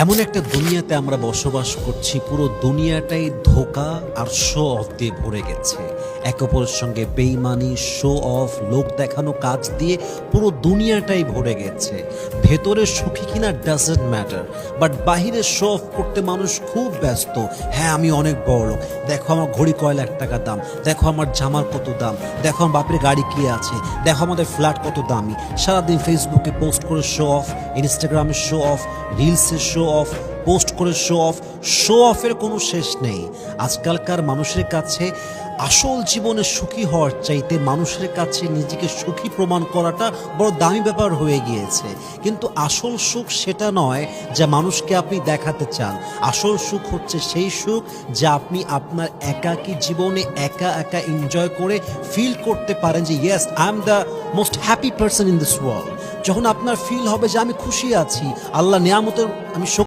এমন একটা দুনিয়াতে আমরা বসবাস করছি, পুরো দুনিয়াটাই ধোঁকা আর শো অফ দিয়ে ভরে গেছে। একে অপরের সঙ্গে বেইমানি, শো অফ, লোক দেখানো কাজ দিয়ে পুরো দুনিয়াটাই ভরে গেছে। ভেতরে সুখী কিনা ডাজন্ট ম্যাটার, বাট বাহিরে শো অফ করতে মানুষ খুব ব্যস্ত। হ্যাঁ, আমি অনেক বড়লোক, দেখো আমার ঘড়ি কয় লাখ টাকা দাম, দেখো আমার জামার কত দাম, দেখো আমার বাপের গাড়ি কি আছে, দেখো আমাদের ফ্ল্যাট কত দামি। সারাদিন ফেসবুকে পোস্ট করে শো অফ, ইনস্টাগ্রামে শো অফ, রিলসে শো অফ, পোস্ট করে শো অফ। শো অফের কোনো শেষ নেই। আজকালকার মানুষের কাছে আসল জীবনে সুখী হওয়ার চাইতে মানুষের কাছে নিজেকে সুখী প্রমাণ করাটা বড় দামি ব্যাপার হয়ে গিয়েছে। কিন্তু আসল সুখ সেটা নয় যা মানুষকে আপনি দেখাতে চান। আসল সুখ হচ্ছে সেই সুখ যা আপনি আপনার একাকী জীবনে একা একা এনজয় করে ফিল করতে পারেন যে yes, I am the most happy person in this world. যখন আপনার ফিল হবে যে আমি খুশি আছি, আল্লাহ নিয়ামতের আমি